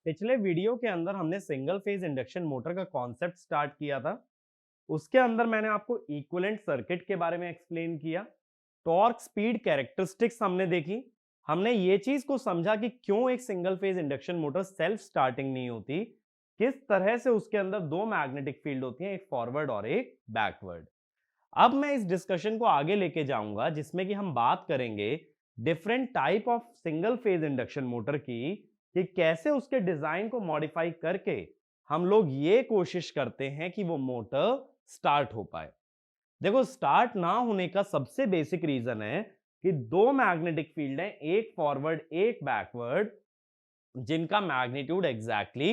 पिछले वीडियो के अंदर हमने सिंगल फेज इंडक्शन मोटर का कॉन्सेप्ट स्टार्ट किया था। उसके अंदर मैंने आपको इक्विवेलेंट सर्किट के बारे में एक्सप्लेन किया, टॉर्क स्पीड कैरेक्टरिस्टिक्स हमने देखी। हमने ये चीज को समझा कि क्यों एक single phase induction motor self starting नहीं होती, किस तरह से उसके अंदर दो मैग्नेटिक फील्ड होती हैं, एक फॉरवर्ड और एक बैकवर्ड। अब मैं इस डिस्कशन को आगे लेके जाऊंगा जिसमें कि हम बात करेंगे different type of single phase induction motor की, कि कैसे उसके डिजाइन को मॉडिफाई करके हम लोग ये कोशिश करते हैं कि वो मोटर स्टार्ट हो पाए। देखो, स्टार्ट ना होने का सबसे बेसिक रीजन है कि दो मैग्नेटिक फील्ड हैं, एक फॉरवर्ड एक बैकवर्ड, जिनका मैग्नीट्यूड एग्जैक्टली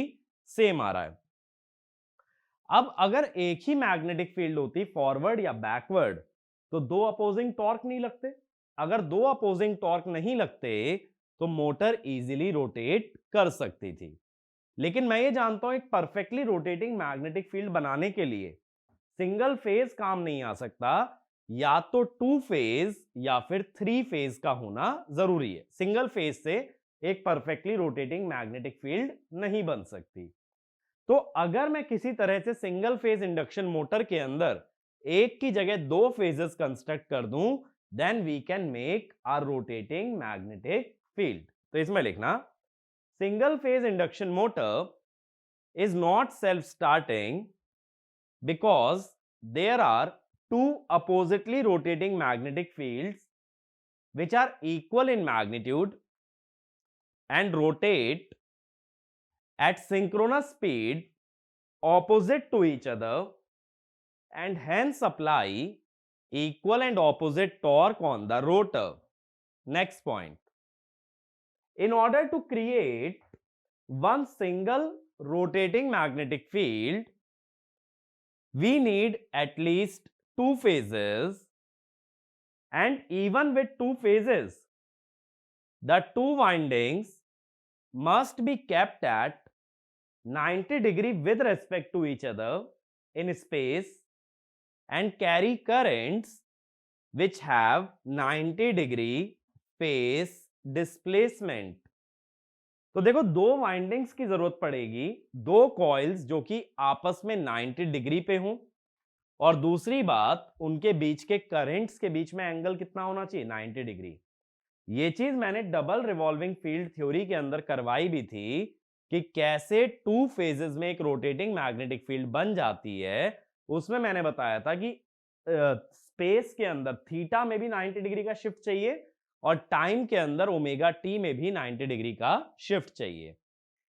सेम आ रहा है। अब अगर एक ही मैग्नेटिक फील्ड होती फॉरवर्ड या बैकवर्ड, तो दो अपोजिंग टॉर्क नहीं लगते। अगर दो अपोजिंग टॉर्क नहीं लगते तो मोटर इजीली रोटेट कर सकती थी। लेकिन मैं ये जानता हूं एक परफेक्टली रोटेटिंग मैग्नेटिक फील्ड बनाने के लिए सिंगल फेज काम नहीं आ सकता, या तो टू फेज या फिर थ्री फेज का होना जरूरी है। सिंगल फेज से एक परफेक्टली रोटेटिंग मैग्नेटिक फील्ड नहीं बन सकती। तो अगर मैं किसी तरह से सिंगल फेज इंडक्शन मोटर के अंदर एक की जगह दो फेजेस कंस्ट्रक्ट कर दूं, then we can make a rotating magnetic field. तो इसमें लिखना, single phase induction motor is not self-starting because there are two oppositely rotating magnetic fields which are equal in magnitude and rotate at synchronous speed opposite to each other, and hence apply equal and opposite torque on the rotor. Next point. In order to create one single rotating magnetic field, we need at least two phases, and even with two phases, the two windings must be kept at 90 degree with respect to each other in space and carry currents which have 90 degree phase displacement. तो देखो, दो windings की जरूरत पड़ेगी, दो coils जो कि आपस में 90 डिग्री पे हों, और दूसरी बात, उनके बीच के करंट्स के बीच में एंगल कितना होना चाहिए, 90 डिग्री। ये चीज मैंने डबल रिवॉल्विंग फील्ड थ्योरी के अंदर करवाई भी थी, कि कैसे टू फेजेस में एक रोटेटिंग मैग्नेटिक फील्ड बन जाती है। उसमें मैंने बताया था कि स्पेस के अंदर थीटा में भी 90 डिग्री का शिफ्ट चाहिए, और टाइम के अंदर ओमेगा टी में भी 90 डिग्री का शिफ्ट चाहिए।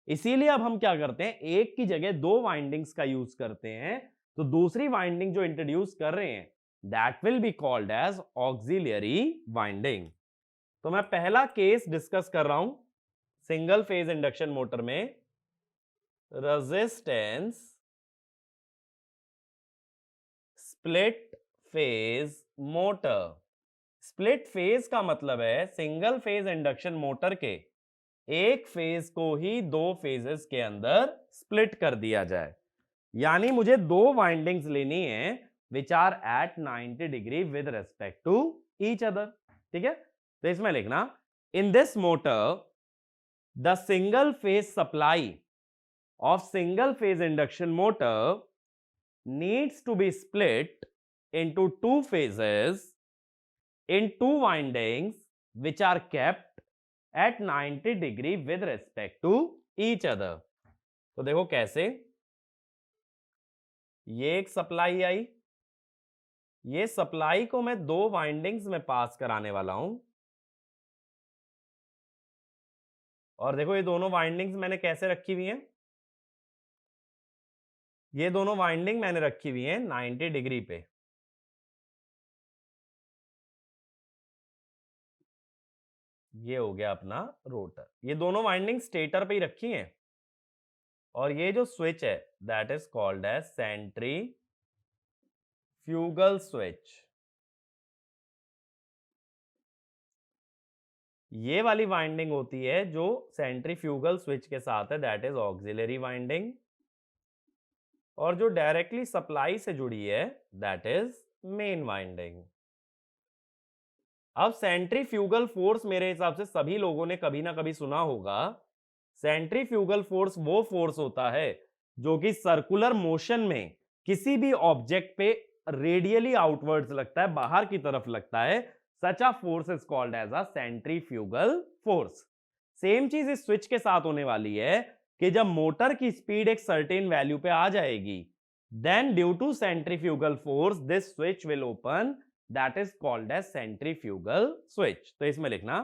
इसीलिए अब हम क्या करते हैं, एक की जगह दो वाइंडिंग्स का यूज करते हैं। तो दूसरी वाइंडिंग जो इंट्रोड्यूस कर रहे हैं, that will be called as auxiliary winding. तो मैं पहला केस डिस्कस कर रहा हूं सिंगल फेज इंडक्शन मोटर में, resistance split phase motor. Split phase का मतलब है सिंगल फेज इंडक्शन मोटर के एक फेज को ही दो फेजेस के अंदर स्प्लिट कर दिया जाए। यानी मुझे दो वाइंडिंग्स लेनी है which are at 90 degree with respect to each other. ठीक है, तो इसमें लिखना, in this motor the single phase supply of single phase induction motor needs to be split into two phases in two windings which are kept at 90 degree with respect to each other। तो देखो कैसे, ये एक supply I, ये supply को मैं दो windings में पास कराने वाला हूं, और देखो ये दोनों वाइंडिंग्स मैंने कैसे रखी हुई हैं, ये दोनों वाइंडिंग मैंने रखी हुई है 90 डिग्री पे। ये हो गया अपना रोटर, ये दोनों वाइंडिंग स्टेटर पे ही रखी हैं, और ये जो स्विच है that is called as centrifugal switch. ये वाली वाइंडिंग होती है जो सेंट्रीफ्यूगल स्विच के साथ है, दैट इज ऑक्सिलरी वाइंडिंग, और जो डायरेक्टली सप्लाई से जुड़ी है दैट इज मेन वाइंडिंग। अब सेंट्रीफ्यूगल फोर्स मेरे हिसाब से सभी लोगों ने कभी ना कभी सुना होगा सेंट्रीफ्यूगल फोर्स वो फोर्स होता है जो कि सर्कुलर मोशन में किसी भी ऑब्जेक्ट पे रेडियली आउटवर्ड्स लगता है, बाहर की तरफ लगता है। Such a force is called as a centrifugal force. Same चीज इस स्विच के साथ होने वाली है कि जब मोटर की स्पीड एक सर्टेन वैल्यू पे आ जाएगी, then due to centrifugal force this switch will open, that is called as centrifugal switch. तो इसमें लिखना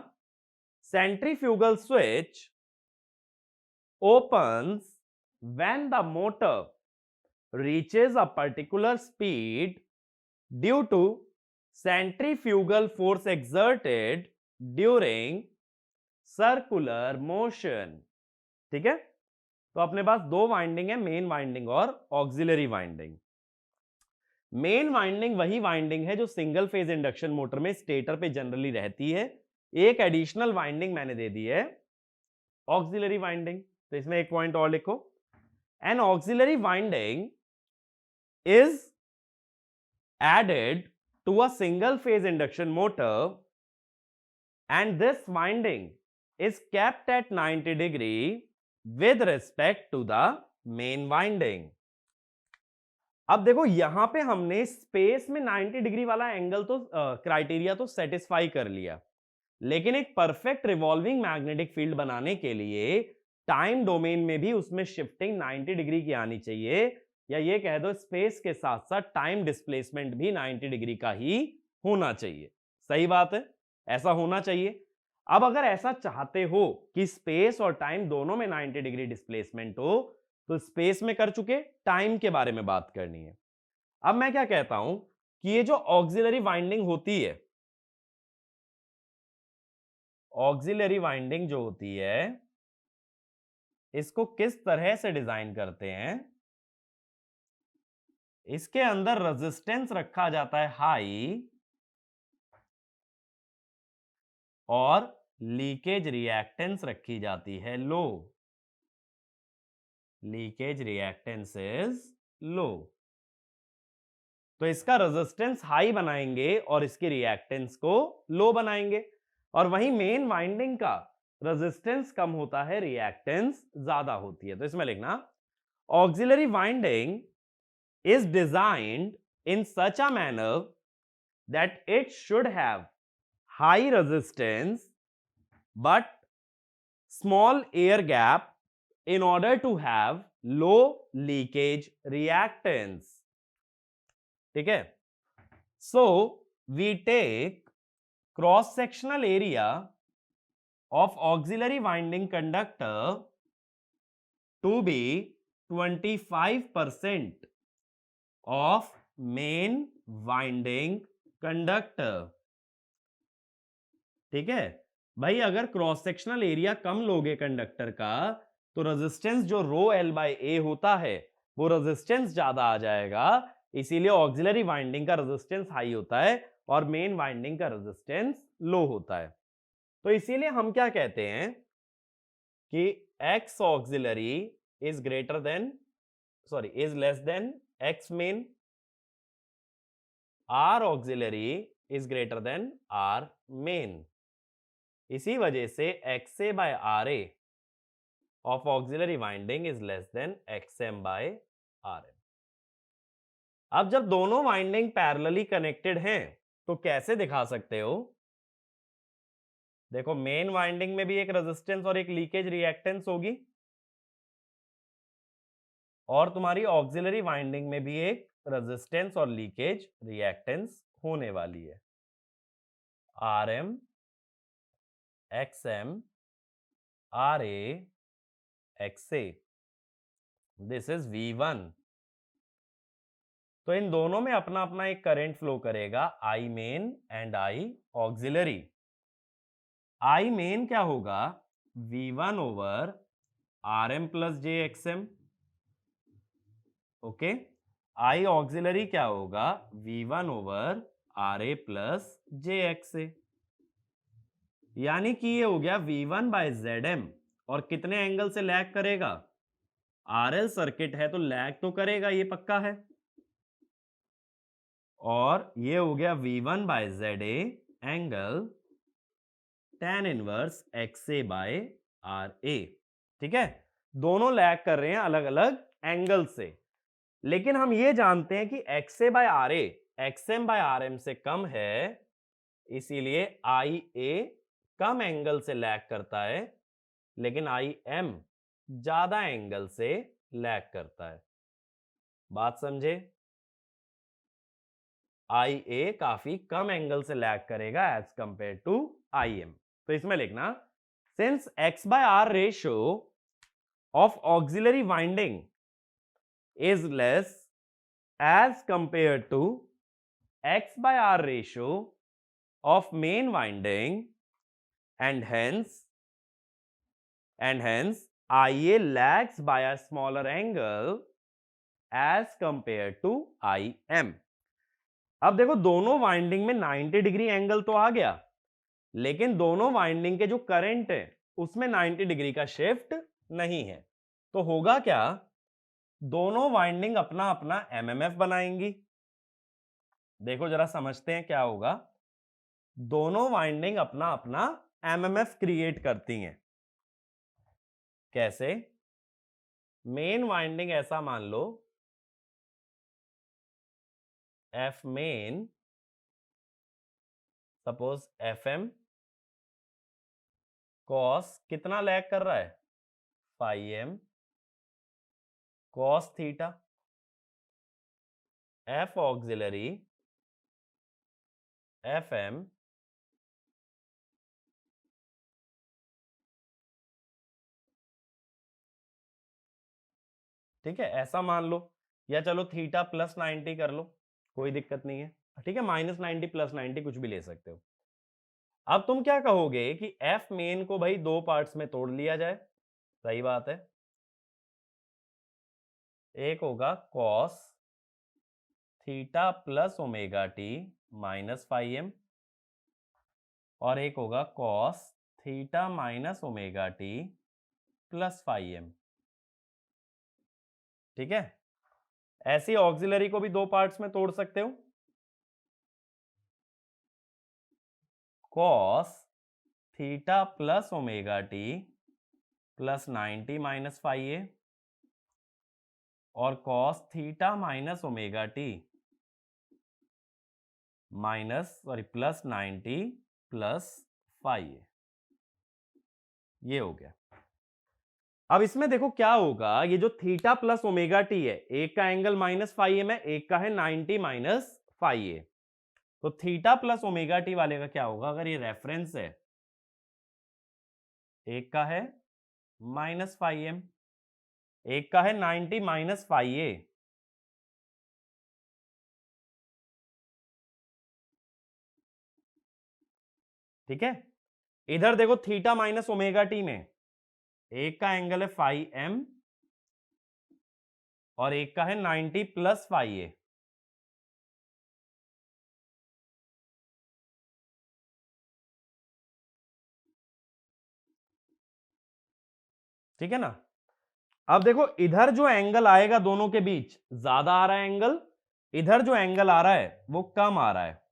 centrifugal switch opens when the motor reaches a particular speed due to centrifugal force exerted during circular motion। ठीक है, तो अपने पास दो winding है, main winding और ऑक्सिलरी वाइंडिंग। मेन वाइंडिंग वही वाइंडिंग है जो सिंगल फेज इंडक्शन मोटर में स्टेटर पे जनरली रहती है। एक एडिशनल वाइंडिंग मैंने दे दी है ऑक्सिलरी वाइंडिंग। तो इसमें एक पॉइंट और लिखो, an auxiliary winding is added to a single phase induction motor and this winding is kept at 90 degree with respect to the main winding. अब देखो यहां पे हमने स्पेस में 90 डिग्री वाला एंगल तो क्राइटेरिया तो सेटिस्फाई कर लिया, लेकिन एक परफेक्ट रिवॉल्विंग मैग्नेटिक फील्ड बनाने के लिए टाइम डोमेन में भी उसमें शिफ्टिंग 90 डिग्री की आनी चाहिए, या ये कह दो स्पेस के साथ साथ टाइम डिस्प्लेसमेंट भी 90 डिग्री का ही होना चाहिए। सही बात है, ऐसा होना चाहिए। अब अगर ऐसा चाहते हो कि स्पेस और टाइम दोनों में 90 डिग्री डिस्प्लेसमेंट हो, तो स्पेस में कर चुके, टाइम के बारे में बात करनी है। अब मैं क्या कहता हूं कि ये जो ऑक्सिलरी वाइंडिंग होती है, ऑक्सिलरी वाइंडिंग जो होती है, इसको किस तरह से डिजाइन करते हैं? इसके अंदर रेजिस्टेंस रखा जाता है हाई और लीकेज रिएक्टेंस रखी जाती है low. Leakage reactance is low. तो इसका रेजिस्टेंस हाई बनाएंगे और इसकी रिएक्टेंस को लो बनाएंगे, और वहीं मेन वाइंडिंग का रेजिस्टेंस कम होता है, रिएक्टेंस ज्यादा होती है। तो इसमें लिखना auxiliary winding is designed in such a manner that it should have high resistance but small air gap in order to have low leakage reactance। ठीक है, so we take cross sectional area of auxiliary winding conductor to be 25% of main winding conductor। ठीक है भाई, अगर cross sectional area कम लोगे conductor का, तो resistance जो रो एल बाई ए होता है वो रेजिस्टेंस ज्यादा आ जाएगा, इसीलिए ऑक्सिलरी वाइंडिंग का रेजिस्टेंस हाई होता है और मेन वाइंडिंग का रेजिस्टेंस लो होता है। तो इसीलिए हम क्या कहते हैं कि x auxiliary is greater than, sorry, is less than x main, R auxiliary is greater than R main। इसी वजह से XA by RA of auxiliary winding is less than XM by RM। अब जब दोनों वाइंडिंग पैरेलली कनेक्टेड हैं तो कैसे दिखा सकते हो? देखो मेन वाइंडिंग में भी एक रेजिस्टेंस और एक लीकेज रिएक्टेंस होगी, और तुम्हारी ऑक्सिलरी वाइंडिंग में भी एक रेजिस्टेंस और लीकेज रिएक्टेंस होने वाली है। RM, XM, RA, XA, this is V1। तो इन दोनों में अपना अपना एक करंट फ्लो करेगा, I main and I auxiliary. I main क्या होगा? V1 over RM plus JXM। Okay, I auxiliary क्या होगा? V1 over RA plus JXA। यानी कि ये हो गया V1 बाय ZM, और कितने एंगल से लैग करेगा? RL सर्किट है तो लैग तो करेगा, ये पक्का है। और ये हो गया V1 by ZA angle tan inverse XA by RA। ठीक है, दोनों लैग कर रहे हैं अलग अलग एंगल से, लेकिन हम ये जानते हैं कि XA by RA XM by RM से कम है, इसीलिए IA कम एंगल से लैग करता है, लेकिन IM ज्यादा एंगल से लैग करता है। बात समझे? IA काफी कम एंगल से लैग करेगा एज कंपेयर टू IM। तो इसमें लिखना, since X by R ratio of auxiliary winding is less as compared to X by R ratio of main winding, and hence IA lags by a smaller angle as compared to IM। अब देखो दोनों winding में 90 degree angle तो आ गया, लेकिन दोनों winding के जो करंट है उसमें 90 डिग्री का शिफ्ट नहीं है। तो होगा क्या, दोनों वाइंडिंग अपना अपना MMF बनाएंगी। देखो जरा समझते हैं क्या होगा। दोनों वाइंडिंग अपना अपना MMF क्रिएट करती हैं। कैसे? मेन वाइंडिंग ऐसा मान लो, F main, suppose FM cos कितना लैग कर रहा है, phi m cos theta, F auxiliary FM ठीक है, ऐसा मान लो, या चलो थीटा प्लस 90 कर लो, कोई दिक्कत नहीं है। ठीक है, माइनस 90 प्लस 90 कुछ भी ले सकते हो। अब तुम क्या कहोगे कि F मेन को भाई दो पार्ट्स में तोड़ लिया जाए। सही बात है, एक होगा cos theta plus omega T minus phi M, और एक होगा cos theta minus omega T plus phi M. ठीक है, ऐसी ऑक्सिलरी को भी दो पार्ट्स में तोड़ सकते हो। Cos theta plus omega T plus 90 minus phi A, और cos theta minus omega T plus 90 plus phi A. ये हो गया। अब इसमें देखो क्या होगा, ये जो थीटा प्लस ओमेगा टी है, एक का एंगल माइनस फाई एम है, एक का है 90 माइनस फाई ए। तो थीटा प्लस ओमेगा टी वाले का क्या होगा, अगर ये रेफरेंस है, एक का है माइनस फाई एम, एक का है 90 माइनस फाई ए। ठीक है, इधर देखो थीटा माइनस ओमेगा टी में एक का एंगल है फाई एम और एक का है 90 प्लस फाई ए। ठीक है ना। अब देखो इधर जो एंगल आएगा दोनों के बीच ज्यादा आ रहा है एंगल, इधर जो एंगल आ रहा है वो कम आ रहा है,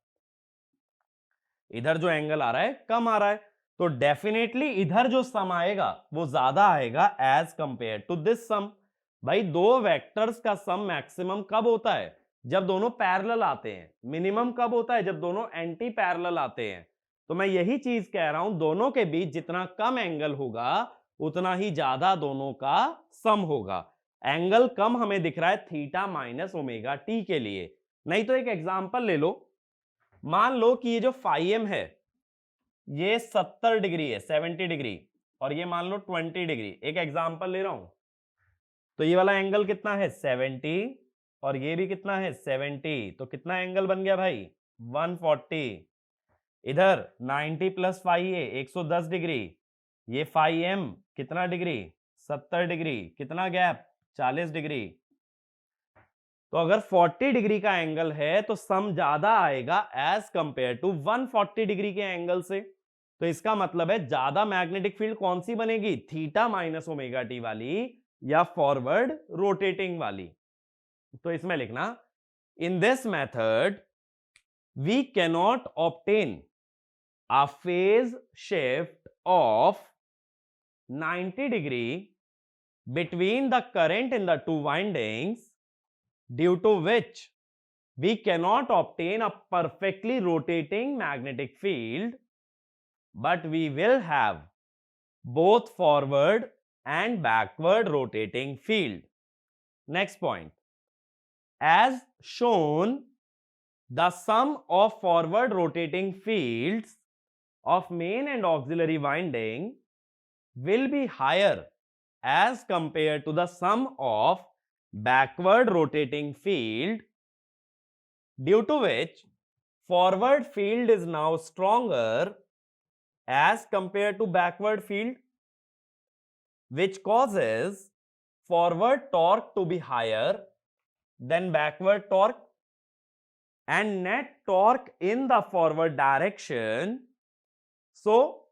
इधर जो एंगल आ रहा है कम आ रहा है। तो डेफिनेटली इधर जो सम आएगा वो ज्यादा आएगा एज कंपेयर टू दिस सम। भाई दो वेक्टर्स का सम मैक्सिमम कब होता है, जब दोनों पैरेलल आते हैं। मिनिमम कब होता है, जब दोनों एंटी पैरेलल आते हैं। तो मैं यही चीज कह रहा हूं, दोनों के बीच जितना कम एंगल होगा उतना ही ज्यादा दोनों का सम होगा। एंगल कम हमें दिख रहा है थीटा माइनस ओमेगा टी के लिए। नहीं तो एक एग्जांपल ले लो, मान लो कि ये जो फाई एम है ये 70 डिग्री है, 70 डिग्री, और ये मान लो 20 डिग्री। एक एग्जांपल ले रहा हूं, तो ये वाला एंगल कितना है 70 और ये भी कितना है 70, तो कितना एंगल बन गया भाई 140। इधर 90 प्लस फाई ए 110 डिग्री, ये फाई एम कितना डिग्री 70 डिग्री, कितना गैप 40 डिग्री। तो अगर 40 डिग्री का एंगल है तो सम ज्यादा आएगा एज कंपेयर टू 140 डिग्री के एंगल से। तो इसका मतलब है ज्यादा मैग्नेटिक फील्ड कौन सी बनेगी, थीटा माइनस ओमेगा टी वाली या फॉरवर्ड रोटेटिंग वाली। तो इसमें लिखना, in this method we cannot obtain a phase shift of 90 degree between the current in the two windings, due to which we cannot obtain a perfectly rotating magnetic field, but we will have both forward and backward rotating field. Next point. As shown, the sum of forward rotating fields of main and auxiliary winding will be higher as compared to the sum of backward rotating field, due to which forward field is now stronger as compared to backward field, which causes forward torque to be higher than backward torque, and net torque in the forward direction. So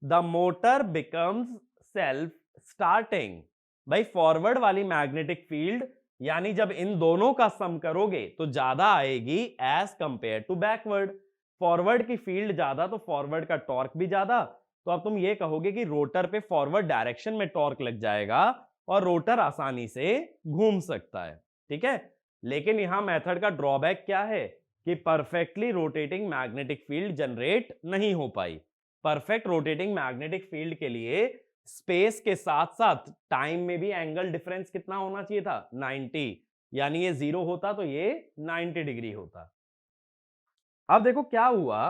the motor becomes self starting. भाई forward वाली magnetic field यानी जब इन दोनों का सम करोगे तो ज्यादा आएगी as compare to backward. Forward की फील्ड ज्यादा तो फॉरवर्ड का टॉर्क भी ज्यादा, तो अब तुम ये कहोगे कि रोटर पे फॉरवर्ड डायरेक्शन में टॉर्क लग जाएगा और रोटर आसानी से घूम सकता है। ठीक है, लेकिन यहां मेथड का ड्रॉबैक क्या है कि perfectly rotating magnetic field generate नहीं हो पाई। परफेक्ट रोटेटिंग मैग्नेटिक फील्ड के लिए स्पेस के साथ साथ टाइम में भी एंगल डिफरेंस कितना होना चाहिए था, 90, यानी ये 0 होता तो ये 90 डिग्री होता। अब देखो क्या हुआ,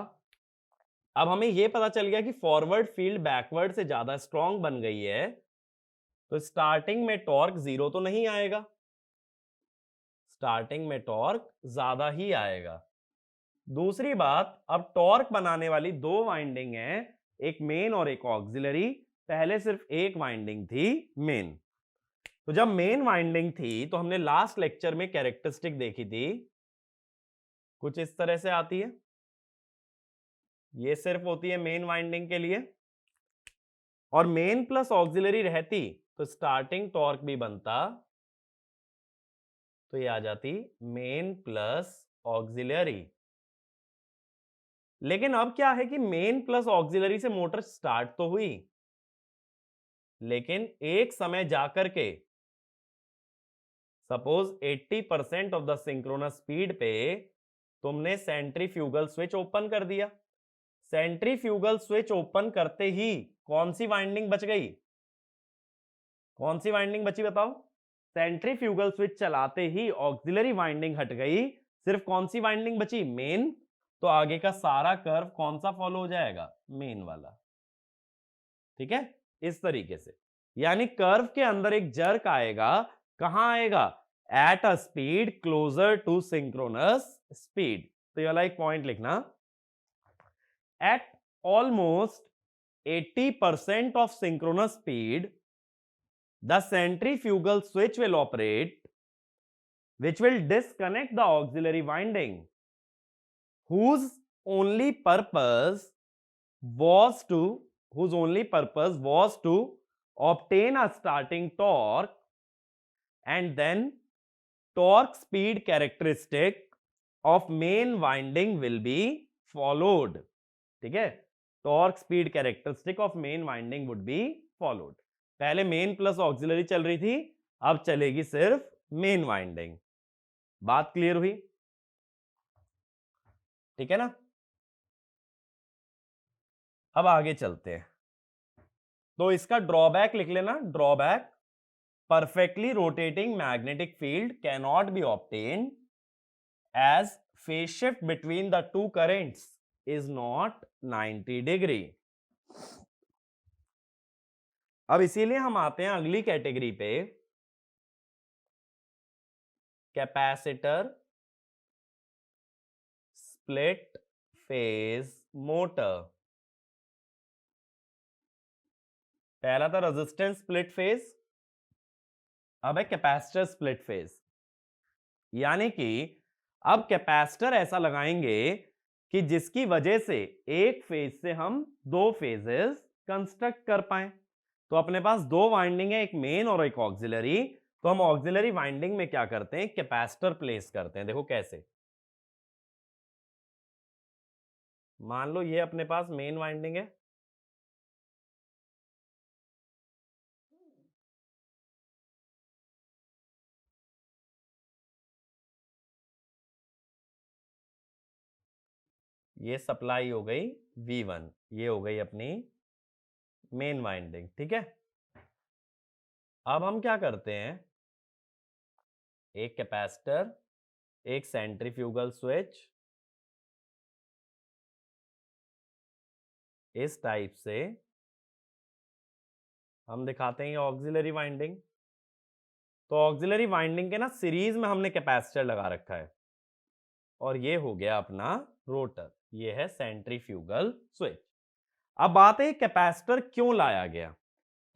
अब हमें ये पता चल गया कि फॉरवर्ड फील्ड बैकवर्ड से ज्यादा स्ट्रांग बन गई है, तो स्टार्टिंग में टॉर्क 0 तो नहीं आएगा, स्टार्टिंग में टॉर्क ज्यादा ही आएगा। दूसरी बात, अब टॉर्क बनाने वाली दो वाइंडिंग है, एक मेन और एक ऑक्सिलरी। पहले सिर्फ एक वाइंडिंग थी मेन, तो जब मेन वाइंडिंग थी तो हमने लास्ट लेक्चर में कैरेक्टरिस्टिक देखी थी, कुछ इस तरह से आती है। ये सिर्फ होती है मेन वाइंडिंग के लिए, और मेन प्लस ऑक्सिलरी रहती तो स्टार्टिंग टॉर्क भी बनता, तो ये आ जाती मेन प्लस ऑक्सिलरी। लेकिन अब क्या है कि मेन प्लस ऑक्सिलरी से मोटर स्टार्ट तो हुई, लेकिन एक समय जाकर के suppose 80% of the synchronous speed पे तुमने सेंट्रीफ्यूगल स्विच ओपन कर दिया। सेंट्रीफ्यूगल स्विच ओपन करते ही कौन सी वाइंडिंग बच गई, कौन सी वाइंडिंग बची बताओ? सेंट्रीफ्यूगल स्विच चलाते ही ऑक्सिलरी वाइंडिंग हट गई, सिर्फ कौन सी वाइंडिंग बची, मेन। तो आगे का सारा कर्व कौन सा फॉलो हो जाएगा, मेन वाला। ठीक है, इस तरीके से, यानी कर्व के अंदर एक जर्क आएगा, कहां आएगा, at a speed closer to synchronous speed. तो ये वाला एक पॉइंट लिखना, at almost 80% of synchronous speed, the centrifugal switch will operate, which will disconnect the auxiliary winding, whose only purpose was to obtain a starting torque, and then torque speed characteristic of main winding will be followed. ठीक है, torque speed characteristic of main winding would be followed. पहले main plus auxiliary चल रही थी, अब चलेगी सिर्फ main winding. बात क्लियर हुई? ठीक है ना, अब आगे चलते हैं। तो इसका ड्रॉबैक लिख लेना, drawback, perfectly rotating magnetic field cannot be obtained as phase shift between the two currents is not 90 degree. अब इसीलिए हम आते हैं अगली कैटेगरी पे, कैपेसिटर स्प्लिट फेज मोटर। पहला था रेजिस्टेंस स्प्लिट फेज, अब है कैपेसिटर स्प्लिट फेज। यानी कि अब कैपेसिटर ऐसा लगाएंगे कि जिसकी वजह से एक फेज से हम दो फेजेस कंस्ट्रक्ट कर पाए। तो अपने पास दो वाइंडिंग है, एक मेन और एक ऑक्सिलरी, तो हम ऑक्सिलरी वाइंडिंग में क्या करते हैं, कैपेसिटर प्लेस करते हैं। देखो कैसे, मान लो ये अपने पास मेन वाइंडिंग है, ये सप्लाई हो गई V1, ये हो गई अपनी मेन वाइंडिंग। ठीक है, अब हम क्या करते हैं, एक कैपेसिटर, एक सेंट्रीफ्यूगल स्विच, इस टाइप से हम दिखाते हैं ऑक्सिलरी वाइंडिंग। तो ऑक्सिलरी वाइंडिंग के ना सीरीज में हमने कैपेसिटर लगा रखा है, और ये हो गया अपना रोटर, ये है सेंट्रीफ्यूगल स्विच। अब बात है कैपेसिटर क्यों लाया गया।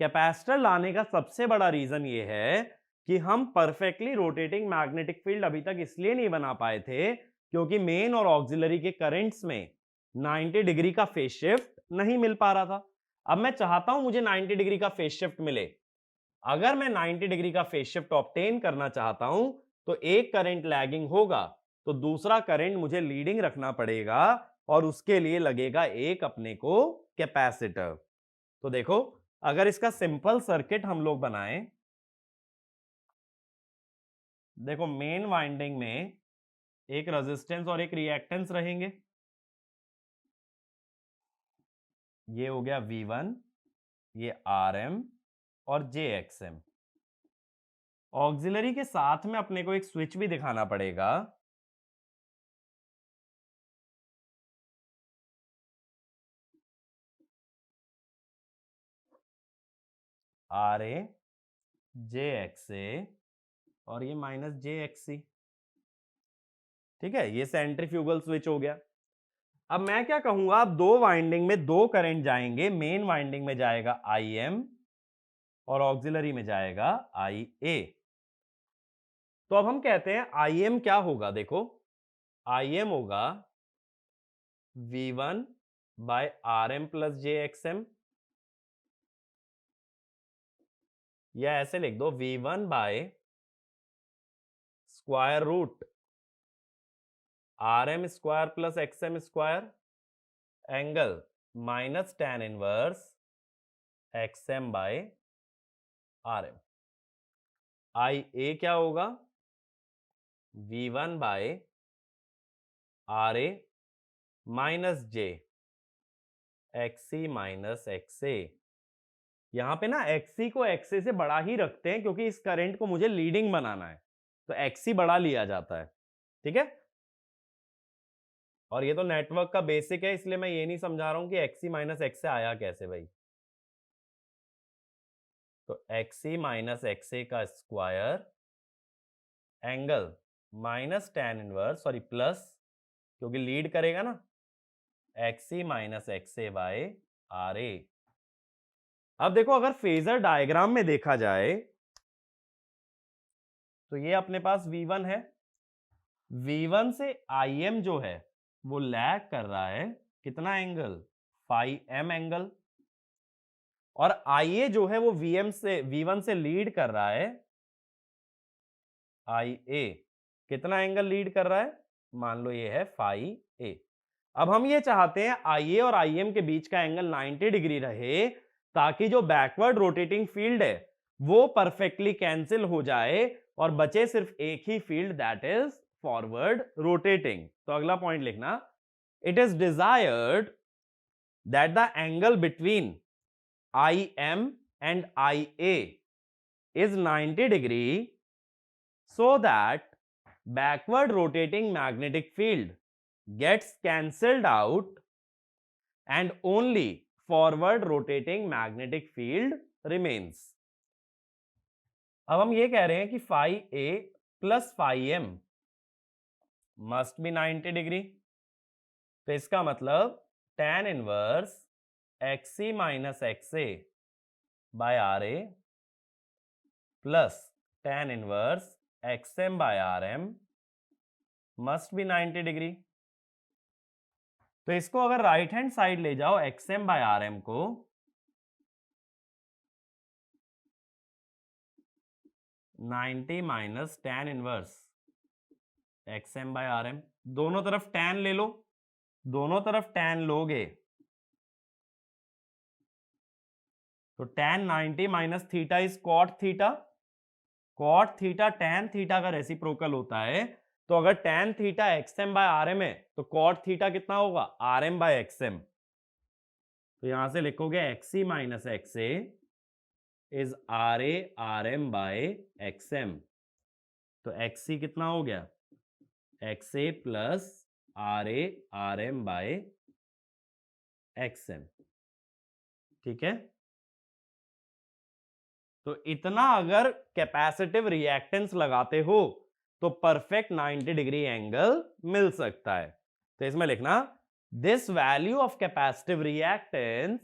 कैपेसिटर लाने का सबसे बड़ा रीजन ये है कि हम परफेक्टली रोटेटिंग मैग्नेटिक फील्ड अभी तक इसलिए नहीं बना पाए थे क्योंकि मेन और ऑक्सिलरी के करंट्स में 90 डिग्री का फेज शिफ्ट नहीं मिल पा रहा था। अब मैं चाहता हूं मुझे 90 डिग्री का फेज शिफ्ट मिले। अगर मैं 90 डिग्री का फेज शिफ्ट ऑब्टेन करना चाहता हूं तो एक करंट लैगिंग होगा, तो दूसरा करंट मुझे लीडिंग रखना पड़ेगा, और उसके लिए लगेगा एक अपने को कैपेसिटर। तो देखो, अगर इसका सिंपल सर्किट हम लोग बनाएं, देखो मेन वाइंडिंग में एक रेजिस्टेंस और एक रिएक्टेंस रहेंगे। ये हो गया V1, ये RM और JXM। ऑक्सिलरी के साथ में अपने को एक स्विच भी दिखाना पड़ेगा। RA, JXA और ये -JXC। ठीक है, ये सेंट्रीफ्यूगल स्विच हो गया। अब मैं क्या कहूंगा, दो वाइंडिंग में दो करंट जाएंगे, मेन वाइंडिंग में जाएगा IM और ऑक्सिलरी में जाएगा IA। तो अब हम कहते हैं IM क्या होगा, देखो IM होगा V1 bye RM plus JXM, या ऐसे लिख दो V1 by square root RM square plus XM square angle minus tan inverse XM by RM। IA क्या होगा, V1 by RA minus J XC minus XA। यहां पे ना XC को XA से बड़ा ही रखते हैं क्योंकि इस करंट को मुझे लीडिंग बनाना है, तो XC बड़ा लिया जाता है। ठीक है, और ये तो नेटवर्क का बेसिक है, इसलिए मैं ये नहीं समझा रहा हूं कि XC माइनस XA आया कैसे भाई। तो XC माइनस XA का square angle minus tan inverse, sorry plus, क्योंकि लीड करेगा ना, XC minus XA by RA। अब देखो, अगर फेजर डायग्राम में देखा जाए तो ये अपने पास V1 है, V1 से IM जो है वो लैग कर रहा है कितना एंगल, फाई M एंगल, और IA जो है वो V1 से लीड कर रहा है, IA कितना एंगल लीड कर रहा है, मान लो ये है फाई A। अब हम ये चाहते हैं IA और IM के बीच का एंगल 90 डिग्री रहे, ताकि जो बैकवर्ड रोटेटिंग फील्ड है वो परफेक्टली कैंसिल हो जाए और बचे सिर्फ एक ही field, that is forward rotating. तो अगला पॉइंट लिखना, it is desired that the angle between IM and IA is 90 degree so that backward rotating magnetic field gets cancelled out and only forward rotating magnetic field remains। अब हम ये कह रहे हैं कि phi A plus phi M must be 90 degree, तो इसका मतलब tan inverse XC minus XA by RA plus tan inverse XM by RM must be 90 degree. तो इसको अगर राइट हैंड साइड ले जाओ XM बाय RM को, 90 minus tan inverse XM by RM, दोनों तरफ tan ले लो, दोनों तरफ tan लोगे तो tan 90 minus theta is cot theta, cot theta tan theta का रेसिप्रोकल होता है, तो अगर tan theta xm by rm है तो cot थीटा कितना होगा, rm बाय xm। तो यहां से लिखोगे xc minus xa is ra rm by xm। तो xc कितना हो गया, xa plus ra rm by xm। ठीक है, तो इतना अगर कैपेसिटिव रिएक्टेंस लगाते हो तो परफेक्ट 90 डिग्री एंगल मिल सकता है। तो इसमें लिखना this value of capacitive reactance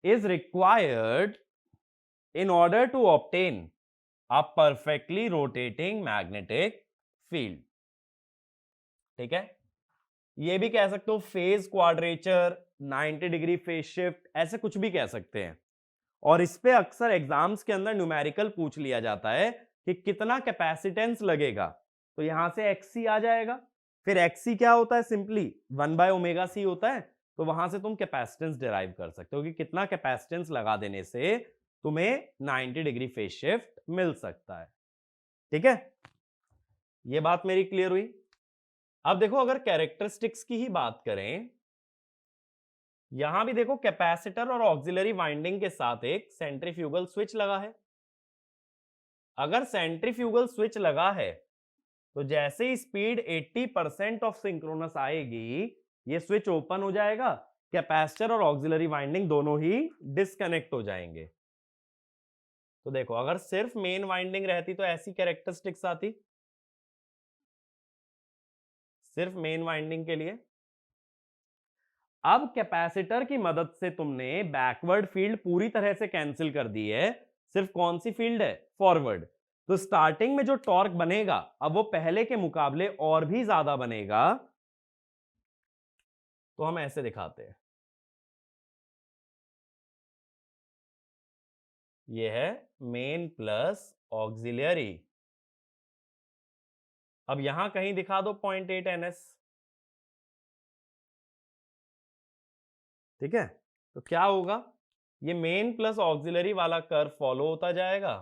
is required in order to obtain a perfectly rotating magnetic field। ठीक है, ये भी कह सकते हो phase quadrature, 90 degree phase shift, ऐसे कुछ भी कह सकते हैं। और इस पे अक्सर एग्जाम्स के अंदर न्यूमेरिकल पूछ लिया जाता है कि कितना कैपेसिटेंस लगेगा। तो यहां से XC आ जाएगा, फिर XC क्या होता है, सिंपली 1 बाय ओमेगा सी होता है। तो वहां से तुम कैपेसिटेंस डिराइव कर सकते हो कि कितना कैपेसिटेंस लगा देने से तुम्हें 90 डिग्री फेज शिफ्ट मिल सकता है। ठीक है, ये बात मेरी क्लियर हुई। अब देखो, अगर कैरेक्टरिस्टिक्स की ही बात करें, यहां भी देखो कैपेसिटर और ऑक्सिलरी वाइंडिंग के साथ एक सेंट्रीफ्यूगल स्विच लगा है। अगर सेंट्रीफ्यूगल स्विच लगा है तो जैसे ही स्पीड 80% ऑफ सिंक्रोनस आएगी, ये स्विच ओपन हो जाएगा, कैपेसिटर और ऑक्सिलरी वाइंडिंग दोनों ही डिस्कनेक्ट हो जाएंगे। तो देखो, अगर सिर्फ मेन वाइंडिंग रहती तो ऐसी कैरेक्टरिस्टिक्स आती, सिर्फ मेन वाइंडिंग के लिए। अब कैपेसिटर की मदद से तुमने बैकवर्ड फील्ड पूरी तरह से कैंसिल कर दी है, सिर्फ कौन सी फील्ड है, फॉरवर्ड। तो स्टार्टिंग में जो टॉर्क बनेगा अब वो पहले के मुकाबले और भी ज्यादा बनेगा। तो हम ऐसे दिखाते हैं, ये है मेन प्लस ऑक्सिलरी। अब यहां कहीं दिखा दो 0.8 NS। ठीक है, तो क्या होगा, ये मेन प्लस ऑक्सिलरी वाला कर्व फॉलो होता जाएगा।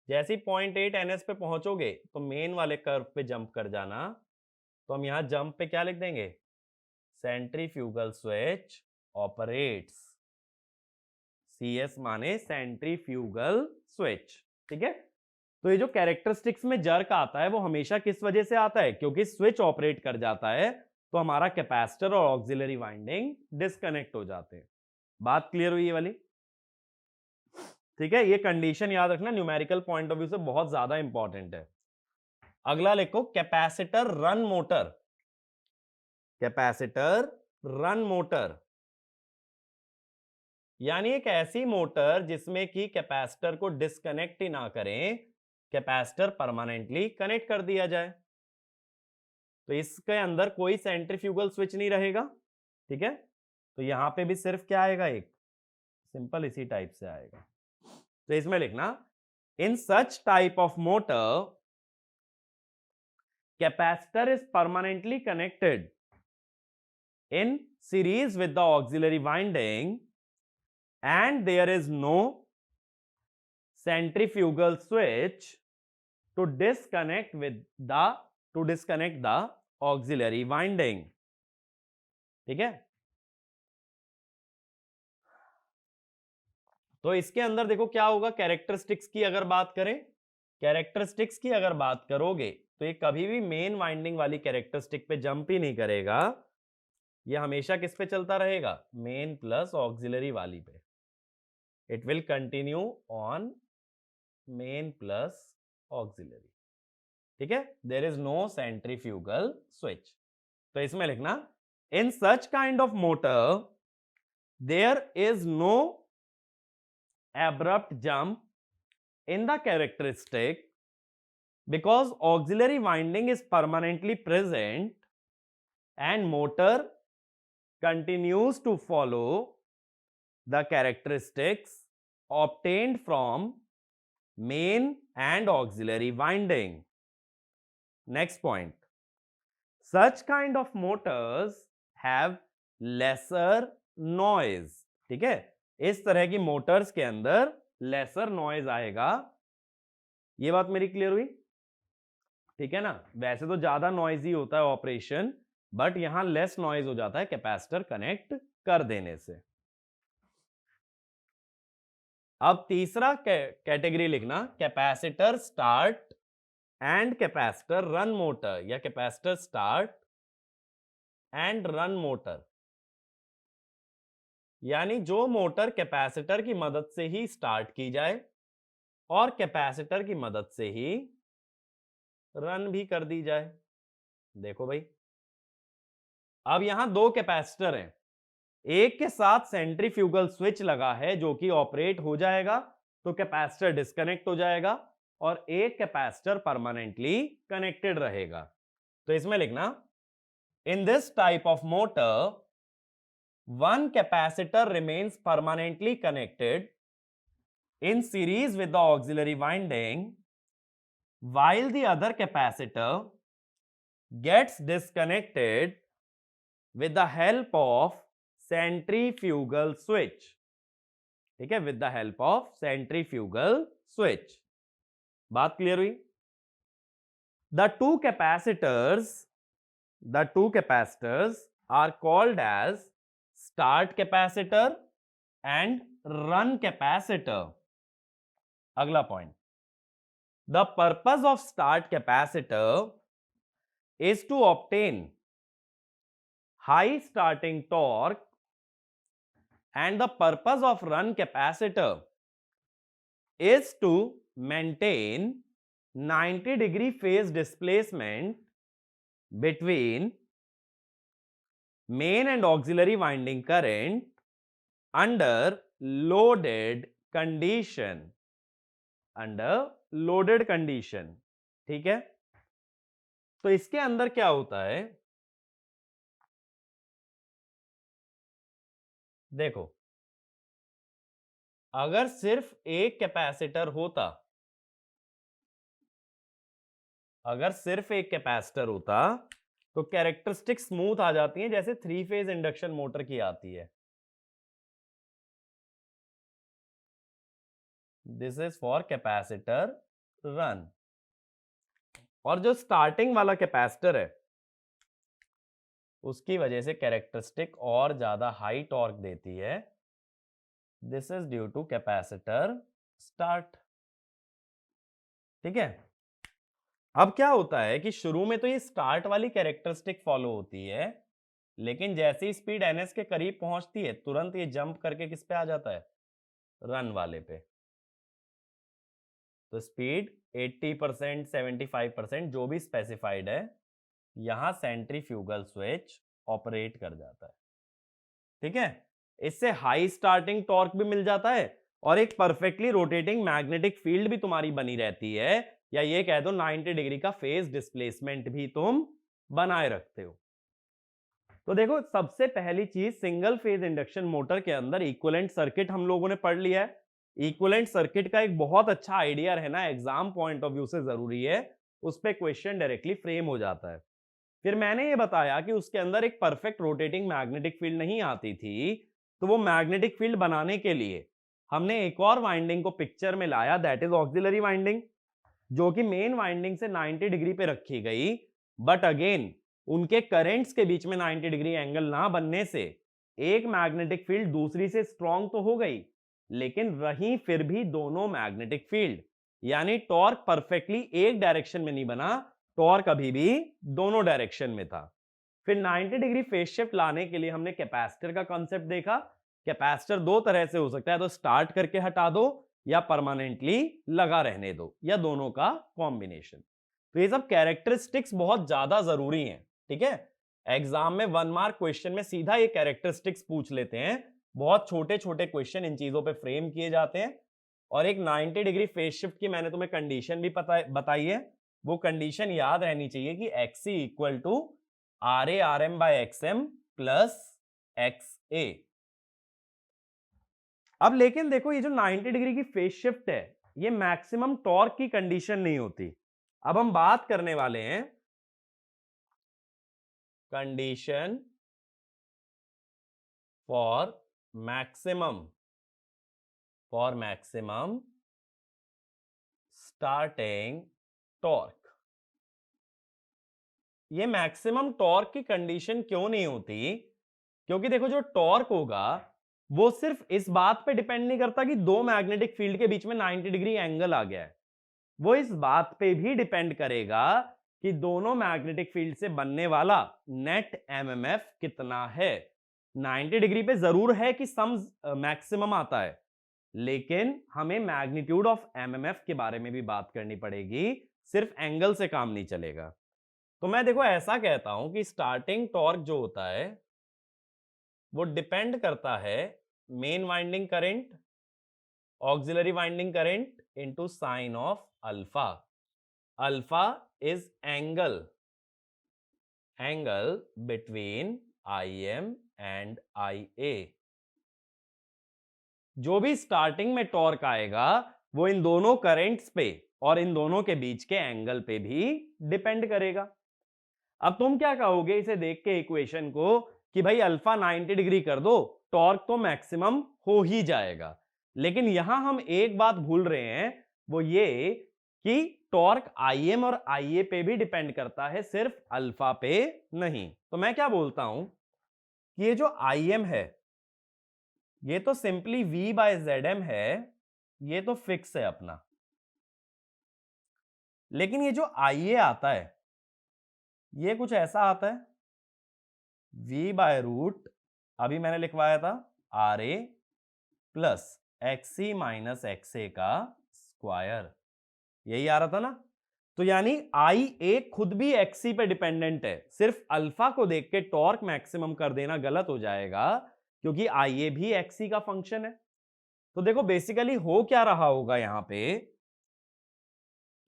जैसे ही 0.8 NS पे पहुंचोगे तो मेन वाले कर्व पे जंप कर जाना। तो हम यहां जंप पे क्या लिख देंगे, सेंट्रीफ्यूगल स्विच ऑपरेट्स। CS माने सेंट्रीफ्यूगल स्विच। ठीक है, तो ये जो कैरेक्टरिस्टिक्स में जर्क आता है वो हमेशा किस वजह से आता है, क्योंकि स्विच ऑपरेट कर जाता है तो हमारा कैपेसिटर और ऑक्सिलरी वाइंडिंग डिस्कनेक्ट हो जाते हैं। बात क्लियर हुई ये वाली? ठीक है, ये कंडीशन याद रखना, न्यूमेरिकल पॉइंट ऑफ व्यू से बहुत ज्यादा इंपॉर्टेंट है। अगला लिखो capacitor run motor. Capacitor run motor यानी एक ऐसी मोटर जिसमें कि कैपेसिटर को डिस्कनेक्ट ही ना करें, कैपेसिटर परमानेंटली कनेक्ट कर दिया जाए। तो इसके अंदर कोई सेंट्रीफ्यूगल स्विच नहीं रहेगा। ठीक है, तो यहां पे भी सिर्फ क्या आएगा, एक सिंपल इसी टाइप से आएगा। तो इसमें लिखना in such type of motor capacitor is permanently connected in series with the auxiliary winding and there is no centrifugal switch to disconnect the auxiliary winding। ठीक है, तो इसके अंदर देखो क्या होगा, कैरेक्टरिस्टिक्स की अगर बात करें, कैरेक्टरिस्टिक्स की अगर बात करोगे तो ये कभी भी मेन वाइंडिंग वाली कैरेक्टरिस्टिक पे जंप ही नहीं करेगा, ये हमेशा किस पे चलता रहेगा, मेन प्लस ऑक्सिलरी वाली पे। It will continue on main plus auxiliary. ठीक है, there is no centrifugal switch. तो इसमें लिखना in such kind of motor there is no abrupt jump in the characteristic because auxiliary winding is permanently present and motor continues to follow the characteristics obtained from main and auxiliary winding। Next point, such kind of motors have lesser noise। ठीक है, इस तरह की Motors के अंदर laser noise आएगा। ये बात मेरी क्लियर हुई? ठीक है ना। वैसे तो ज्यादा नॉइजी होता है ऑपरेशन, बट यहां लेस नॉइज हो जाता है कैपेसिटर कनेक्ट कर देने से। अब तीसरा कैटेगरी लिखना, capacitor start and capacitor run motor, या capacitor start and run motor. यानी जो मोटर कैपेसिटर की मदद से ही स्टार्ट की जाए और कैपेसिटर की मदद से ही रन भी कर दी जाए। देखो भाई, अब यहां दो कैपेसिटर हैं, एक के साथ सेंट्रीफ्यूगल स्विच लगा है जो कि ऑपरेट हो जाएगा तो कैपेसिटर डिस्कनेक्ट हो जाएगा, और एक कैपेसिटर परमानेंटली कनेक्टेड रहेगा। तो इसमें लिखना, in this type of motor one capacitor remains permanently connected in series with the auxiliary winding while the other capacitor gets disconnected with the help of centrifugal switch। ठीक है, with the help of centrifugal switch। बात clear हुई। the two capacitors the two capacitors are called as start capacitor and run capacitor। अगला point, the purpose of start capacitor is to obtain high starting torque and the purpose of run capacitor is to maintain 90-degree phase displacement between main and auxiliary winding current under loaded condition। Under loaded condition. ठीक है, तो इसके अंदर क्या होता है, देखो, अगर सिर्फ एक कैपेसिटर होता, अगर सिर्फ एक कैपेसिटर होता तो कैरेक्टरिस्टिक स्मूथ आ जाती हैं जैसे 3 फेज इंडक्शन मोटर की आती है। This is for capacitor run. और जो स्टार्टिंग वाला कैपेसिटर है उसकी वजह से कैरेक्टरिस्टिक और ज्यादा हाई टॉर्क देती है। This is due to capacitor start. ठीक है, अब क्या होता है कि शुरू में तो ये स्टार्ट वाली कैरेक्टरिस्टिक फॉलो होती है, लेकिन जैसे ही स्पीड ns के करीब पहुंचती है तुरंत ये जंप करके किस पे आ जाता है, रन वाले पे। तो स्पीड 80% 75% जो भी स्पेसिफाइड है, यहां सेंट्रीफ्यूगल स्विच ऑपरेट कर जाता है। ठीक है, इससे हाई स्टार्टिंग टॉर्क भी मिल जाता है और एक परफेक्टली रोटेटिंग मैग्नेटिक फील्ड भी तुम्हारी बनी रहती है, या ये कह दो 90 डिग्री का फेज डिस्प्लेसमेंट भी तुम बनाए रखते हो। तो देखो, सबसे पहली चीज, सिंगल फेज इंडक्शन मोटर के अंदर इक्विवेलेंट सर्किट हम लोगों ने पढ़ लिया है। इक्विवेलेंट सर्किट का एक बहुत अच्छा आइडिया रहना एग्जाम पॉइंट ऑफ व्यू से जरूरी है, उस पर क्वेश्चन डायरेक्टली फ्रेम हो जाता है। फिर मैंने ये बताया कि उसके अंदर एक परफेक्ट रोटेटिंग मैग्नेटिक फील्ड नहीं आती थी, तो वो मैग्नेटिक फील्ड बनाने के लिए हमने एक और वाइंडिंग को पिक्चर में लाया, दैट इज ऑक्सिलरी वाइंडिंग, जो कि मेन वाइंडिंग से 90 डिग्री पे रखी गई। बट अगेन उनके करंट्स के बीच में 90 डिग्री एंगल ना बनने से एक मैग्नेटिक फील्ड दूसरी से स्ट्रांग तो हो गई, लेकिन रही फिर भी दोनों मैग्नेटिक फील्ड, यानी टॉर्क परफेक्टली एक डायरेक्शन में नहीं बना, टॉर्क अभी भी दोनों डायरेक्शन में था। फिर 90 डिग्री फेज शिफ्ट लाने के लिए हमने कैपेसिटर का कॉन्सेप्ट देखा। कैपेसिटर दो तरह से हो सकता है, तो स्टार्ट करके हटा दो या परमानेंटली लगा रहने दो, या दोनों का कॉम्बिनेशन। तो ये सब कैरेक्टरिस्टिक्स बहुत ज्यादा जरूरी हैं। ठीक है, एग्जाम में 1 मार्क क्वेश्चन में सीधा ये कैरेक्टरिस्टिक्स पूछ लेते हैं, बहुत छोटे छोटे क्वेश्चन इन चीजों पे फ्रेम किए जाते हैं। और एक 90 डिग्री फेज शिफ्ट की मैंने तुम्हें कंडीशन भी बताई है, वो कंडीशन याद रहनी चाहिए कि XC equal to RA/RM by XM plus XA। अब लेकिन देखो, ये जो 90 डिग्री की फेज शिफ्ट है, ये मैक्सिमम टॉर्क की कंडीशन नहीं होती। अब हम बात करने वाले हैं condition for maximum starting torque. ये मैक्सिमम टॉर्क की कंडीशन क्यों नहीं होती? क्योंकि देखो जो टॉर्क होगा वो सिर्फ इस बात पे डिपेंड नहीं करता कि दो मैग्नेटिक फील्ड के बीच में 90 डिग्री एंगल आ गया है। वो इस बात पे भी डिपेंड करेगा कि दोनों मैग्नेटिक फील्ड से बनने वाला नेट एमएमएफ कितना है। 90 डिग्री पे जरूर है कि सम मैक्सिमम आता है, लेकिन हमें मैग्नीट्यूड ऑफ एमएमएफ के बारे में भी बात करनी पड़ेगी, सिर्फ एंगल से काम नहीं चलेगा। तो मैं देखो ऐसा कहता हूं कि स्टार्टिंग टॉर्क जो होता है वो डिपेंड करता है main winding current auxiliary winding current into sine of alpha. Alpha is angle between Im and Ia। जो भी स्टार्टिंग में टॉर्क आएगा वो इन दोनों करंट्स पे और इन दोनों के बीच के एंगल पे भी डिपेंड करेगा। अब तुम क्या कहोगे इसे देख के इक्वेशन को कि भाई अल्फा 90 डिग्री कर दो, टॉर्क तो मैक्सिमम हो ही जाएगा। लेकिन यहां हम एक बात भूल रहे हैं, वो ये कि टॉर्क Im और Ia पे भी डिपेंड करता है, सिर्फ अल्फा पे नहीं। तो मैं क्या बोलता हूं कि ये जो Im है ये तो सिंपली V बाय ZM है, ये तो फिक्स है अपना। लेकिन ये जो Ia आता है ये कुछ ऐसा आता है V बाय रूट, अभी मैंने लिखवाया था RA plus XC minus XA का स्क्वायर, यही आ रहा था ना। तो यानी Ia खुद भी XC पे डिपेंडेंट है, सिर्फ अल्फा को देख के टॉर्क मैक्सिमम कर देना गलत हो जाएगा, क्योंकि Ia भी XC का फंक्शन है। तो देखो बेसिकली हो क्या रहा होगा यहां पे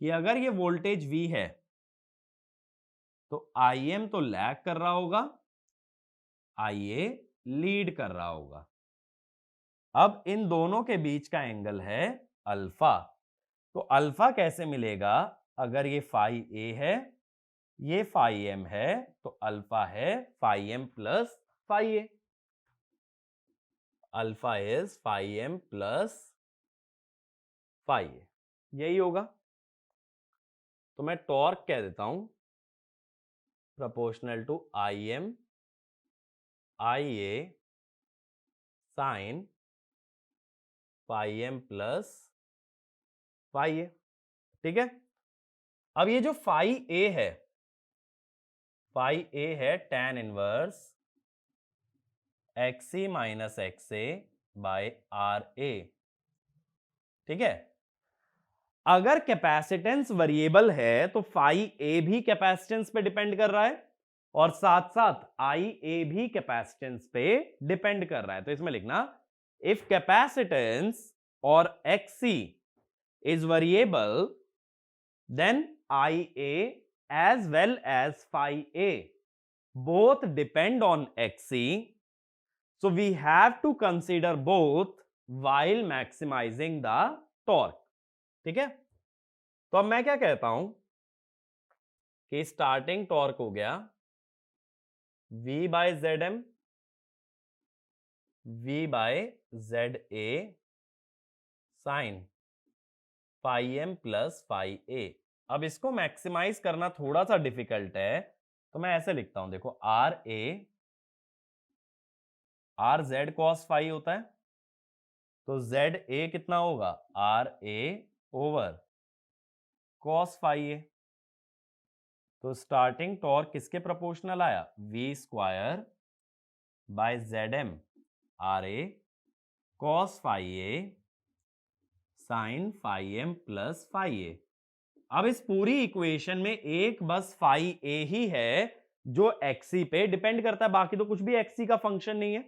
कि अगर ये वोल्टेज V है तो Im तो लैग कर रहा होगा, Ia लीड कर रहा होगा। अब इन दोनों के बीच का एंगल है अल्फा। तो अल्फा कैसे मिलेगा? अगर ये फाई ए है, ये फाई एम है, तो अल्फा है phi M plus phi A. Alpha is phi M plus phi A, यही होगा। तो मैं टॉर्क कह देता हूं proportional to I M I A sine phi M plus phi A. ठीक है, अब ये जो फाई ए है, फाई ए है tan inverse XC minus XA by RA। ठीक है, अगर कैपेसिटेंस वेरिएबल है तो फाई ए भी कैपेसिटेंस पे डिपेंड कर रहा है और साथ साथ आई ए भी कैपेसिटेंस पे डिपेंड कर रहा है। तो इसमें लिखना इफ कैपेसिटेंस और XC is variable then I A as well as phi A both depend on XC, so we have to consider both while maximizing the torque। ठीक है, तो अब मैं क्या कहता हूं कि स्टार्टिंग टॉर्क हो गया V by ZM V by ZA sine phi M plus phi A. अब इसको मैक्सिमाइज करना थोड़ा सा डिफिकल्ट है, तो मैं ऐसे लिखता हूं, देखो आर जेड कॉस फाई होता है, तो जेड ए कितना होगा R A over cos phi A. तो स्टार्टिंग टॉर्क किसके प्रोपोर्शनल आया? V square by Z M R A cos phi A sine phi M plus phi A. अब इस पूरी इक्वेशन में एक बस फाई ए ही है जो XC पे डिपेंड करता है, बाकी तो कुछ भी XC का फंक्शन नहीं है।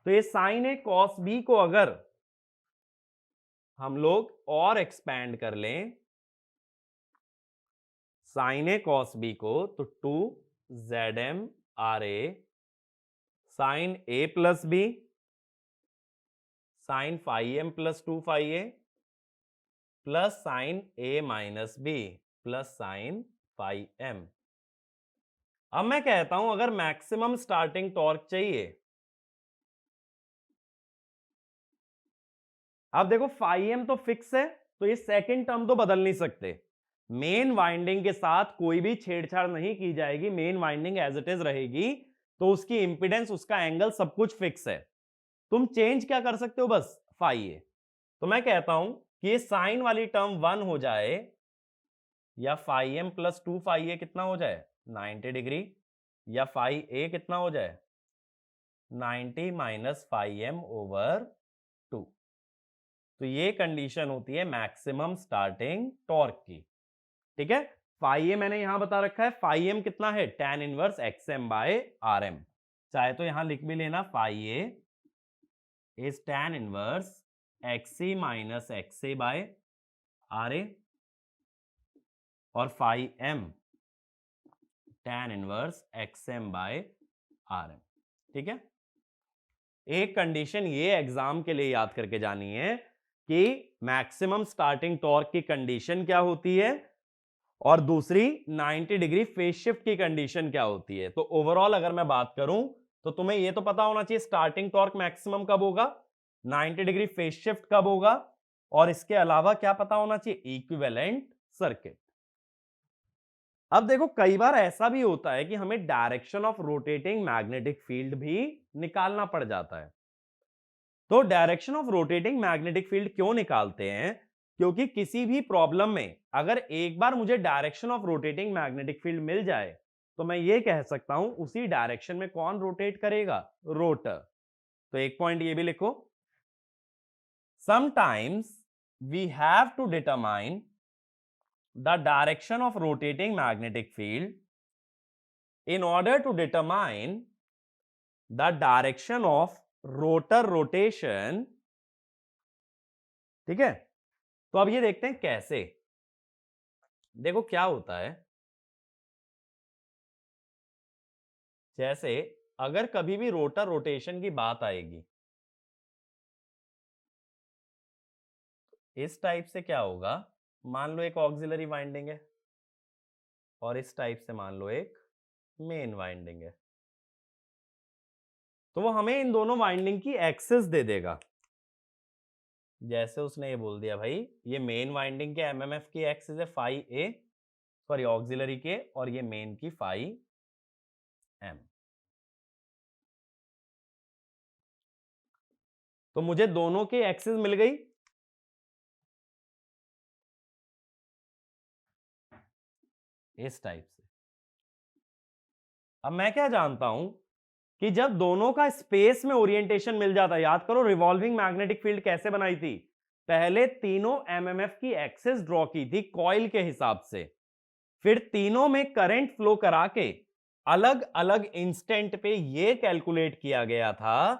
तो ये साइन ए कॉस बी को अगर हम लोग और एक्सपैंड कर लें, साइन ए कॉस बी को, तो 2 ZM RA sine A plus B sine phi M plus 2 phi A plus sine A minus B plus sine phi M. अब मैं कहता हूं अगर मैक्सिमम स्टार्टिंग टॉर्क चाहिए, अब देखो फाई एम तो फिक्स है, तो ये सेकंड टर्म तो बदल नहीं सकते। मेन वाइंडिंग के साथ कोई भी छेड़छाड़ नहीं की जाएगी, main winding as it is रहेगी, तो उसकी इंपीडेंस, उसका एंगल, सब कुछ फिक्स है। तुम चेंज क्या कर सकते हो, बस फाई ए। तो मैं कहता हूं कि ये साइन वाली टर्म 1 हो जाए, या फाई एम प्लस 2 फाई ए कितना हो जाए 90 डिग्री, या फाई ए कितना हो जाए 90 माइनस फाई एम ओवर 2। तो ये कंडीशन होती है मैक्सिमम स्टार्टिंग टॉर्क की। ठीक है, फाई ए मैंने यहां बता रखा है, फाई एम कितना है tan inverse X M by R M. चाहे तो यहां लिख भी लेना, phi A is tan inverse X C minus X A by R A, और phi M tan inverse X M by R M. ठीक है, एक कंडीशन ये एग्जाम के लिए याद करके जानी है कि मैक्सिमम स्टार्टिंग टॉर्क की कंडीशन क्या होती है, और दूसरी 90 डिग्री फेज शिफ्ट की कंडीशन क्या होती है। तो ओवरऑल अगर मैं बात करूं तो तुम्हें यह तो पता होना चाहिए स्टार्टिंग टॉर्क मैक्सिमम कब होगा, 90 डिग्री फेज शिफ्ट कब होगा, और इसके अलावा क्या पता होना चाहिए, इक्विवेलेंट सर्किट। अब देखो, कई बार ऐसा भी होता है कि हमें direction of rotating magnetic field भी निकालना पड़ जाता है। तो direction of rotating magnetic field क्यों निकालते हैं, क्योंकि किसी भी प्रॉब्लम में अगर एक बार मुझे direction of rotating magnetic field मिल जाए तो मैं ये कह सकता हूं उसी डायरेक्शन में कौन रोटेट करेगा, रोटर। तो एक पॉइंट ये भी लिखो, sometimes we have to determine the direction of rotating magnetic field in order to determine the direction of rotor rotation। ठीक है, तो अब ये देखते हैं कैसे। देखो क्या होता है, जैसे अगर कभी भी रोटर रोटेशन की बात आएगी, इस टाइप से क्या होगा, मान लो एक ऑक्सिलरी वाइंडिंग है, और इस टाइप से मान लो एक मेन वाइंडिंग है, तो वो हमें इन दोनों वाइंडिंग की एक्सिस दे देगा। जैसे उसने ये बोल दिया भाई ये मेन वाइंडिंग के एमएमएफ की एक्सिस है फाई ए, सॉरी ऑक्सिलरी के, और ये मेन की फाई एम। तो मुझे दोनों की एक्सिस मिल गई, इस टाइप से। अब मैं क्या जानता हूं कि जब दोनों का स्पेस में ओरिएंटेशन मिल जाता है, याद करो रिवॉल्विंग मैग्नेटिक फील्ड कैसे बनाई थी, पहले तीनों एमएमएफ की एक्सिस ड्रॉ की थी कॉइल के हिसाब से, फिर तीनों में करंट फ्लो करा के अलग अलग इंस्टेंट पे ये कैलकुलेट किया गया था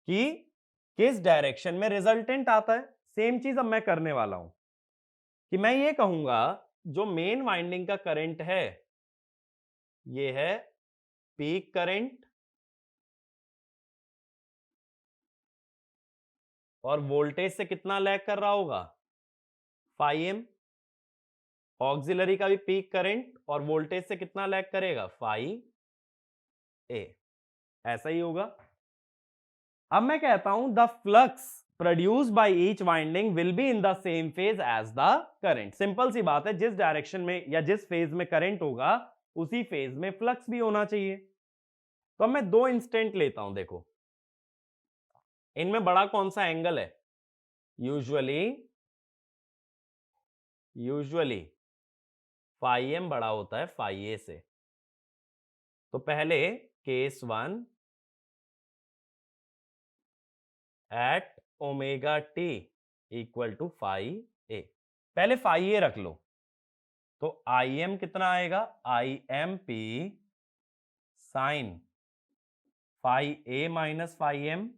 कि किस डायरेक्शन में रिजल्टेंट आता है। सेम चीज अब मैं करने वाला हूं कि मैं ये कहूंगा जो मेन वाइंडिंग का करंट है ये है पीक करंट, और वोल्टेज से कितना लैग कर रहा होगा, फाई एम। ऑक्सिलरी का भी पीक करंट और वोल्टेज से कितना लैग करेगा, फाई ए। ऐसा ही होगा। अब मैं कहता हूं the flux produce by each winding will be in the same phase as the current. Simple सी बात है, जिस डायरेक्शन में या जिस फेज में करंट होगा उसी फेज में फ्लक्स भी होना चाहिए। तो अब मैं दो इंस्टेंट लेता हूं, देखो इनमें बड़ा कौन सा एंगल है, यूजुअली फाई एम बड़ा होता है फाई ए से। तो पहले case 1 at omega T equal to phi A, पहले फाई ए रख लो, तो आई एम कितना आएगा, I M P sine phi A minus phi M.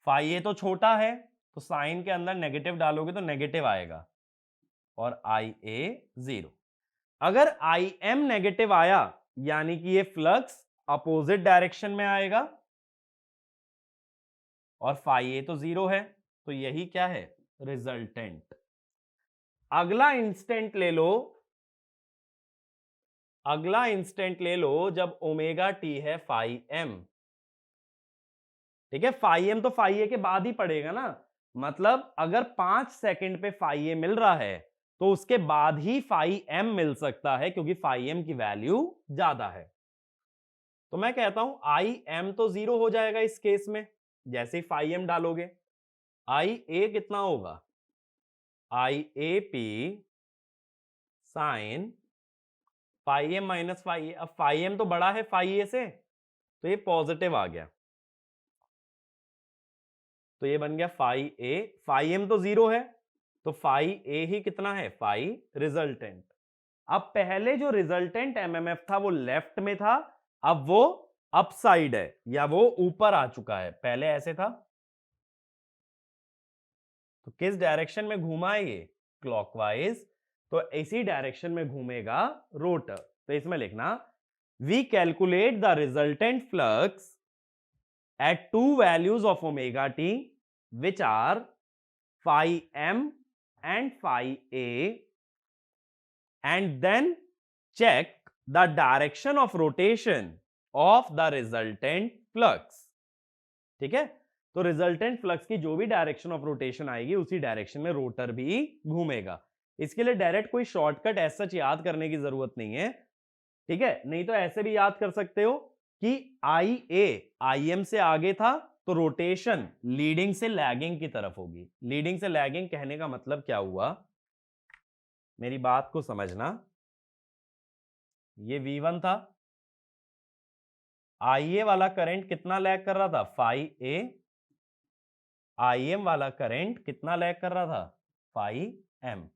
Phi A तो छोटा है तो साइन के अंदर नेगेटिव डालोगे तो नेगेटिव आएगा, और आई ए 0। अगर आई एम नेगेटिव आया यानी कि ये फ्लक्स अपोजिट डायरेक्शन में आएगा, और फाई ए तो 0 है, तो यही क्या है, रिजल्टेंट। अगला इंस्टेंट ले लो, अगला इंस्टेंट ले लो जब ओमेगा टी है फाई एम। ठीक है, फाई एम तो फाई ए के बाद ही पड़ेगा ना, मतलब अगर 5 सेकंड पे फाई ए मिल रहा है तो उसके बाद ही फाई एम मिल सकता है, क्योंकि फाई एम की वैल्यू ज्यादा है। तो मैं कहता हूं आई एम तो 0 हो जाएगा इस केस में, जैसे ही फाई एम डालोगे। आई ए कितना होगा, I A P sine phi M minus phi A. अब फाई एम तो बड़ा है फाई ए से, तो ये पॉजिटिव आ गया, तो ये बन गया फाई ए। फाई एम तो 0 है, तो फाई ए ही कितना है, फाई रिजल्टेंट। अब पहले जो रिजल्टेंट एमएमएफ था वो लेफ्ट में था, अब वो अपसाइड है या वो ऊपर आ चुका है। पहले ऐसे था, तो किस डायरेक्शन में घूमा है ये, क्लॉकवाइज, तो इसी डायरेक्शन में घूमेगा रोटर। तो इसमें लिखना, we calculate the resultant flux at two values of omega t, which are phi m and phi a, and then check the direction of rotation of the resultant flux। ठीक है, तो resultant flux की जो भी direction of rotation आएगी उसी direction में rotor भी घूमेगा। इसके लिए डायरेक्ट कोई शॉर्टकट ऐसा याद करने की जरूरत नहीं है, ठीक है। नहीं तो ऐसे भी याद कर सकते हो कि आई ए आई एम से आगे था, तो रोटेशन लीडिंग से लैगिंग की तरफ होगी। लीडिंग से लैगिंग कहने का मतलब क्या हुआ, मेरी बात को समझना। ये V1 था, आई ए वाला करंट कितना लैग कर रहा था, फाई ए। आई एम वाला करंट कितना लैग कर रहा था, फाई एम।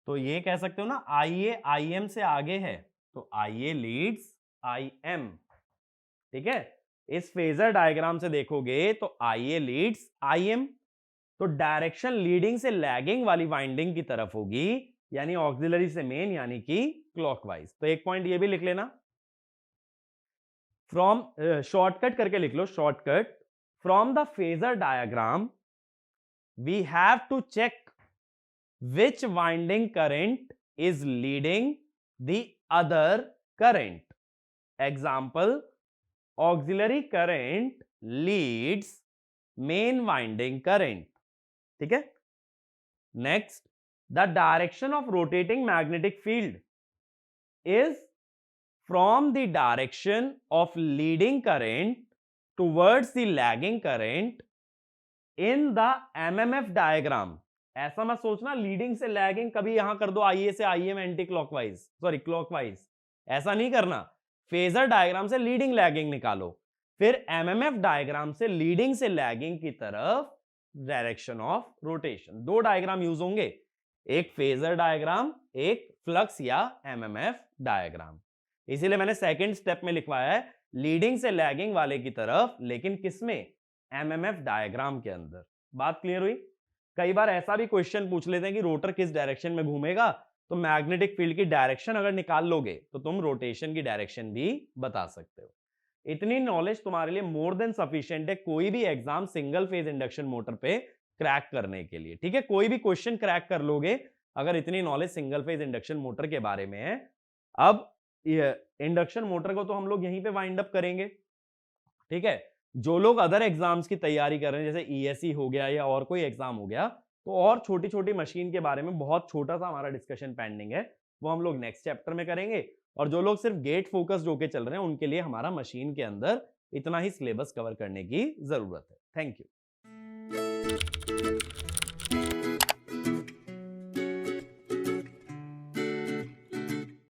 तो ये कह सकते हो ना, आई ए आई एम से आगे है, तो आई ए लीड्स आई एम। ठीक है, इस फेजर डायग्राम से देखोगे तो आई ए लीड्स आई एम, तो डायरेक्शन लीडिंग से लैगिंग वाली वाइंडिंग की तरफ होगी, यानी ऑक्सिलरी से मेन, यानी कि क्लॉकवाइज। तो एक पॉइंट ये भी लिख लेना, फ्रॉम शॉर्टकट करके लिख लो, shortcut from the phasor diagram we have to check which winding current is leading the other current। Example, auxiliary current leads main winding current। ठीक है, next, the direction of rotating magnetic field is from the direction of leading current towards the lagging current in the MMF diagram। ऐसा मत सोचना leading से lagging कभी यहां कर दो, आई ए से I am anti clockwise, sorry clockwise, ऐसा नहीं करना। फेजर डायग्राम से लीडिंग लैगिंग निकालो, फिर एमएमएफ डायग्राम से लीडिंग से लैगिंग की तरफ डायरेक्शन ऑफ रोटेशन। दो डायग्राम यूज होंगे, एक फेजर डायग्राम, एक फ्लक्स या एमएमएफ डायग्राम। इसीलिए मैंने सेकंड स्टेप में लिखवाया है लीडिंग से लैगिंग वाले की तरफ, लेकिन किसमें, एमएमएफ डायग्राम के अंदर। बात क्लियर हुई। कई बार ऐसा भी क्वेश्चन पूछ लेते हैं कि रोटर किस डायरेक्शन में घूमेगा, तो मैग्नेटिक फील्ड की डायरेक्शन अगर निकाल लोगे तो तुम रोटेशन की डायरेक्शन भी बता सकते हो। इतनी नॉलेज तुम्हारे लिए मोर देन सफिशिएंट है कोई भी exam single phase induction motor पे क्रैक करने के लिए। ठीक है, कोई भी क्वेश्चन क्रैक कर लोगे अगर इतनी knowledge single phase induction motor के बारे में है। अब इंडक्शन मोटर को तो हम लोग यहीं पे वाइंड अप करेंगे। ठीक है, जो लोग अदर एग्जाम्स की तैयारी कर रहे हैं, जैसे ईएससी हो गया या और कोई एग्जाम हो गया, तो और छोटी छोटी मशीन के बारे में बहुत छोटा सा हमारा डिस्कशन पेंडिंग है, वो हम लोग नेक्स्ट चैप्टर में करेंगे। और जो लोग सिर्फ गेट फोकस्ड होके चल रहे हैं उनके लिए हमारा मशीन के अंदर इतना ही सिलेबस कवर करने की जरूरत है। Thank you.